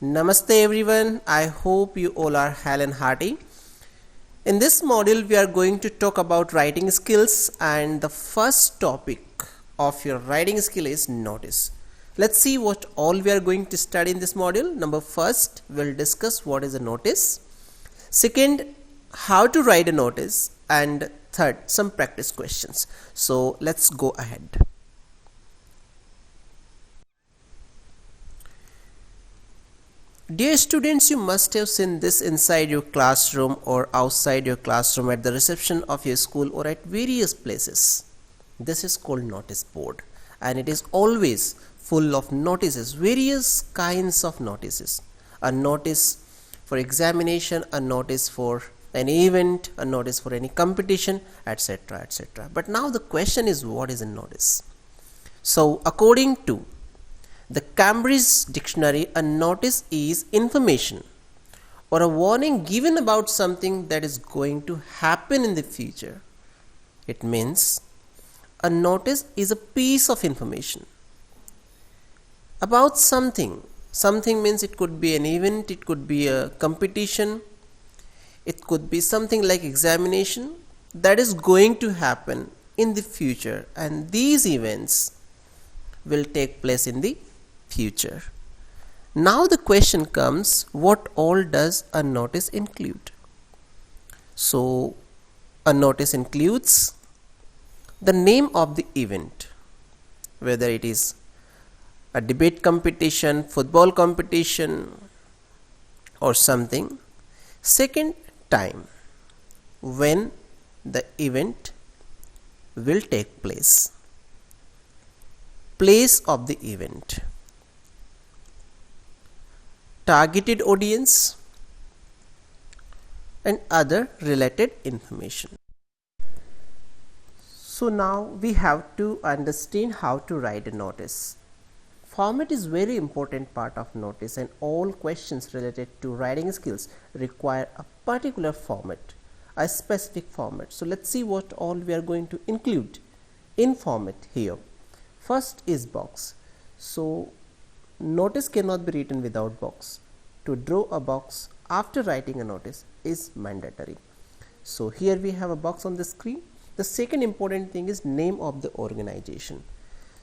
Namaste everyone, I hope you all are hale and hearty. In this module, we are going to talk about writing skills, and the first topic of your writing skill is notice. Let's see what all we are going to study in this module. Number first, we'll discuss what is a notice. Second, how to write a notice, and third, some practice questions. So let's go ahead. Dear students, you must have seen this inside your classroom or outside your classroom at the reception of your school or at various places. This is called notice board, and it is always full of notices, various kinds of notices. A notice for examination, a notice for an event, a notice for any competition, etc. etc. But now the question is, what is a notice? So according to the Cambridge Dictionary, a notice is information or a warning given about something that is going to happen in the future. It means a notice is a piece of information about something. Something means it could be an event, it could be a competition, it could be something like examination that is going to happen in the future, and these events will take place in the future. Now the question comes, what all does a notice include? So a notice includes the name of the event, whether it is a debate competition, football competition or something. Second, time, when the event will take place. Place of the event. Targeted audience and other related information. So now we have to understand how to write a notice. Format is very important part of notice, and all questions related to writing skills require a particular format, a specific format. So let's see what all we are going to include in format here. First is box. So notice cannot be written without box. To draw a box after writing a notice is mandatory. So here we have a box on the screen. The second important thing is name of the organization.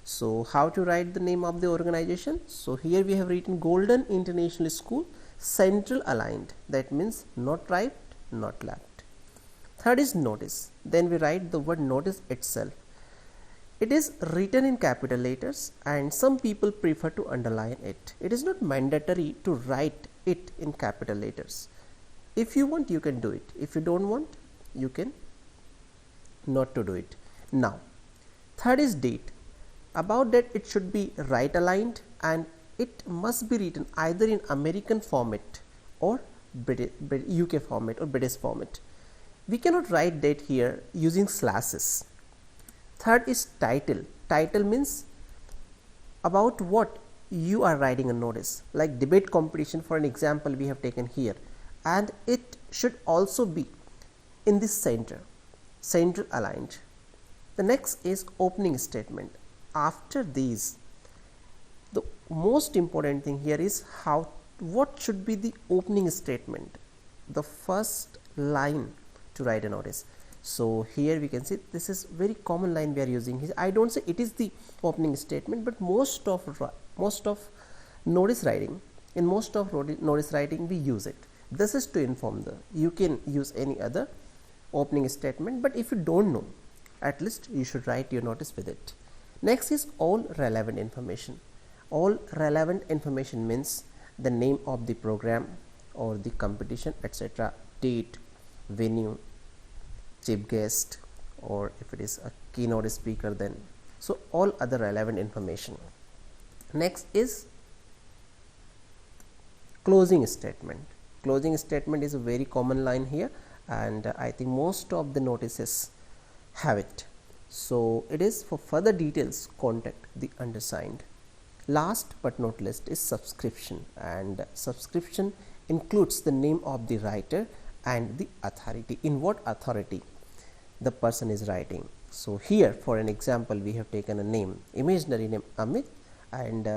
So how to write the name of the organization? So here we have written Golden International School, central aligned. That means not right, not left. Third is notice. Then we write the word notice itself. It is written in capital letters, and some people prefer to underline it. It is not mandatory to write it in capital letters. If you want, you can do it. If you don't want, you can not to do it. Now, third is date. About that, it should be right aligned, and it must be written either in American format or UK format or British format. We cannot write date here using slashes. Third is title. Title means about what you are writing a notice, like debate competition for an example we have taken here, and it should also be in the center, central aligned. The next is opening statement. After these, the most important thing here is what should be the opening statement, the first line to write a notice. So here we can see this is very common line we are using here. I don't say it is the opening statement, but most of notice writing, in most of notice writing we use it. This is to inform you can use any other opening statement, but if you don't know, at least you should write your notice with it. Next is all relevant information. All relevant information means the name of the program or the competition, etc., date, venue, chief guest, or if it is a keynote speaker, then so all other relevant information. Next is closing statement. Closing statement is a very common line here, and I think most of the notices have it. So it is for further details, contact the undersigned. Last but not least is subscription, and subscription includes the name of the writer and the authority, in what authority the person is writing. So here for an example we have taken a name, imaginary name Amit, and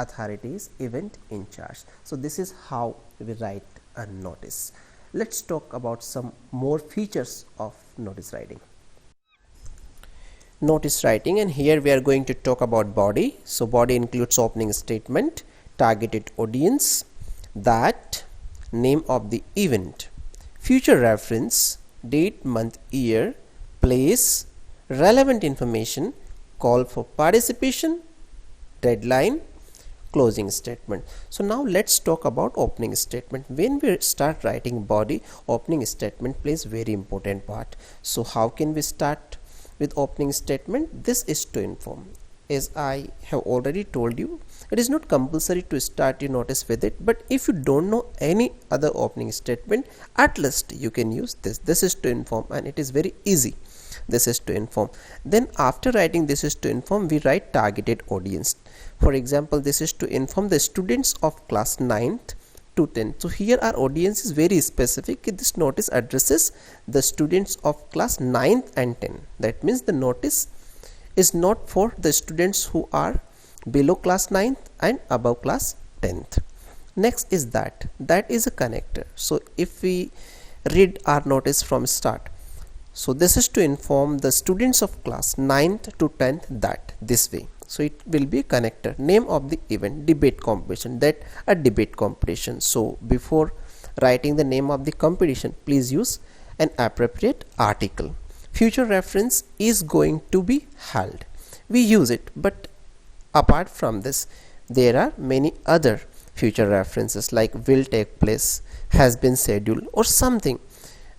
authorities, event in charge. So this is how we write a notice. Let's talk about some more features of notice writing. Notice writing, and here we are going to talk about body. So body includes opening statement, targeted audience, that, name of the event, future reference, date, month, year, place, relevant information, call for participation, deadline, closing statement. So now let's talk about opening statement. When we start writing body, opening statement plays very important part. So how can we start with opening statement? This is to inform. As I have already told you, it is not compulsory to start your notice with it, but if you don't know any other opening statement, at least you can use this. This is to inform, and it is very easy. This is to inform. Then after writing this is to inform, we write targeted audience. For example, this is to inform the students of class 9th to 10th. So here our audience is very specific. This notice addresses the students of class 9th and 10th. That means the notice is not for the students who are below class 9th and above class 10th. Next is that. That is a connector. So if we read our notice from start, so this is to inform the students of class 9th to 10th that, this way. So it will be a connector. Name of the event, debate competition, that a debate competition. So before writing the name of the competition, please use an appropriate article. Future reference is going to be held. We use it, but apart from this, there are many other future references like will take place, has been scheduled, or something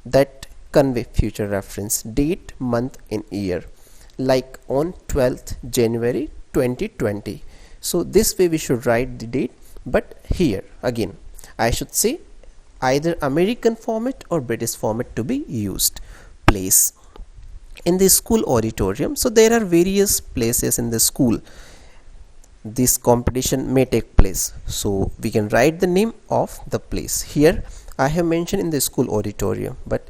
that convey future reference. Date, month, and year, like on 12th January 2020. So this way we should write the date, but here again I should say either American format or British format to be used. Place, in the school auditorium. So there are various places in the school this competition may take place, so we can write the name of the place. Here I have mentioned in the school auditorium, but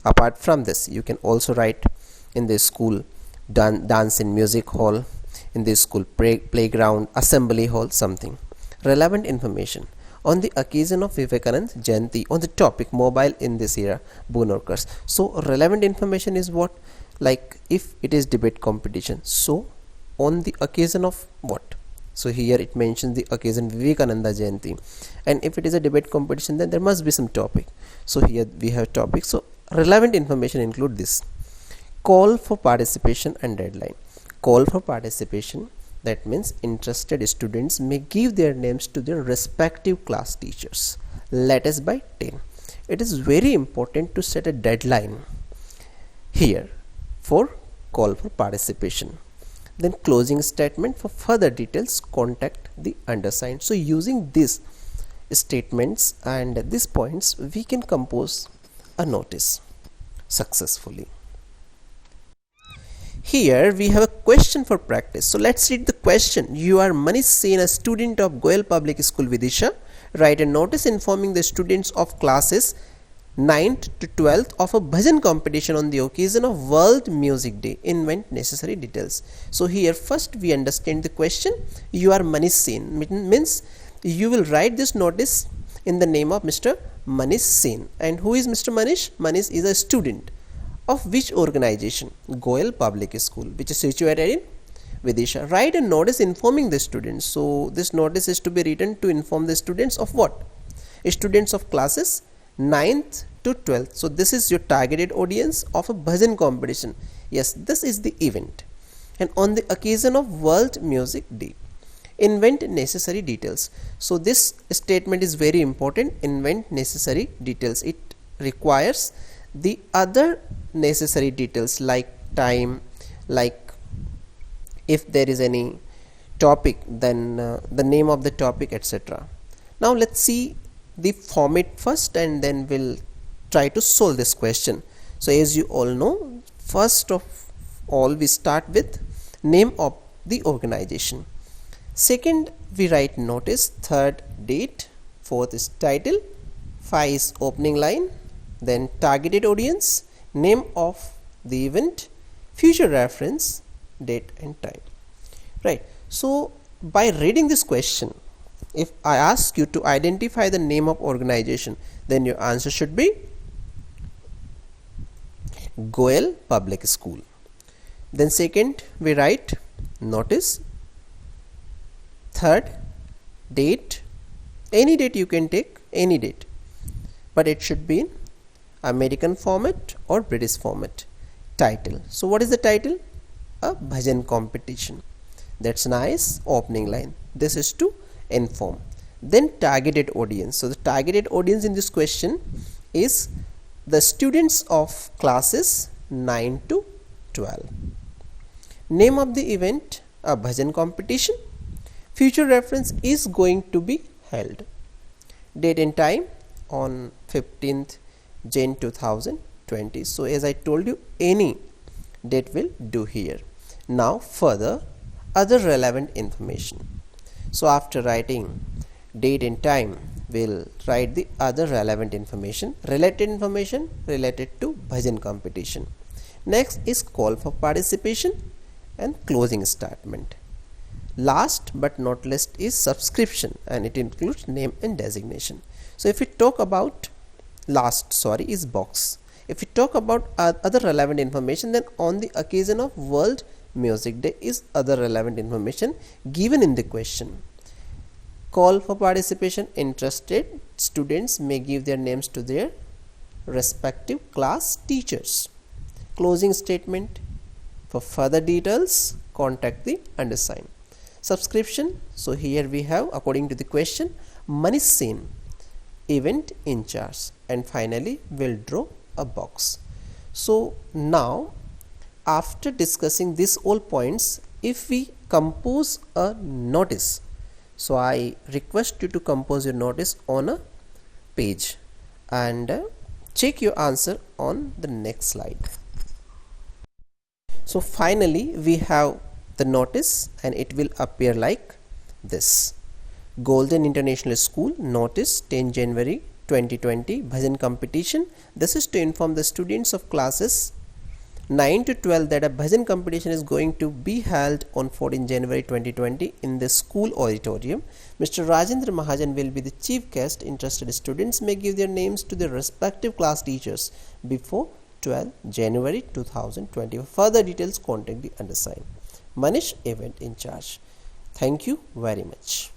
apart from this you can also write in the school dance and music hall, in the school playground, assembly hall, something. Relevant information, on the occasion of Vivekanand Jayanti, on the topic mobile in this era boon occurs. So relevant information is what? Like if it is debate competition, so on the occasion of what? So here it mentions the occasion Vivekananda Jayanti, and if it is a debate competition, then there must be some topic. So here we have topic. So relevant information include this. Call for participation and deadline. Call for participation, that means interested students may give their names to their respective class teachers, latest by 10. It is very important to set a deadline here for call for participation. Then closing statement, for further details contact the undersigned. So using these statements and these points, we can compose a notice successfully. Here we have a question for practice. So let's read the question. You are Manish Sen, a student of Goel Public School, Vidisha. Write a notice informing the students of classes 9th to 12th of a bhajan competition on the occasion of World Music Day. Invent necessary details. So here first we understand the question. You are Manish Sen means you will write this notice in the name of Mr. Manish Sen. And who is Mr. Manish? Manish is a student of which organization? Goel Public School, which is situated in Vidisha. Write a notice informing the students. So this notice is to be written to inform the students of what? Students of classes 9th to 12th. So this is your targeted audience of a bhajan competition. Yes, this is the event. And on the occasion of World Music Day. Invent necessary details. So this statement is very important. Invent necessary details. It requires the other necessary details like time, like if there is any topic, then the name of the topic, etc. Now let's see the format first, and then we'll try to solve this question. So as you all know, first of all we start with name of the organization. Second, we write notice. Third, date. Fourth is title. 5 is opening line. Then targeted audience, name of the event, future reference, date and time. Right. So by reading this question, if I ask you to identify the name of organization, then your answer should be Goel Public School. Then second, we write notice. Third, date. Any date you can take, any date, but it should be in American format or British format. Title. So what is the title? A bhajan competition. That's nice opening line. This is to inform. Then targeted audience. So the targeted audience in this question is the students of classes 9 to 12. Name of the event, a bhajan competition. Future reference is going to be held. Date and time on 15th Jan 2020. So as I told you, any date will do here. Now further other relevant information. So after writing date and time, we'll write the other relevant information, related information related to bhajan competition. Next is call for participation and closing statement. Last but not least is subscription, and it includes name and designation. So if we talk about is box. If we talk about other relevant information, then on the occasion of World Music Day is other relevant information given in the question. Call for participation. Interested students may give their names to their respective class teachers. Closing statement. For further details, contact the undersigned. Subscription. So here we have, according to the question, Manish Sen, event in charge, and finally we'll draw a box. So now, after discussing these all points, if we compose a notice, so I request you to compose your notice on a page and check your answer on the next slide. So finally we have the notice, and it will appear like this. Golden International School notice 10 January 2020 bhajan competition. This is to inform the students of classes 9 to 12 that a bhajan competition is going to be held on 14 January 2020 in the school auditorium. Mr. Rajendra Mahajan will be the chief guest. Interested students may give their names to their respective class teachers before 12 January 2020. For further details, contact the undersigned. Manish, event in charge. Thank you very much.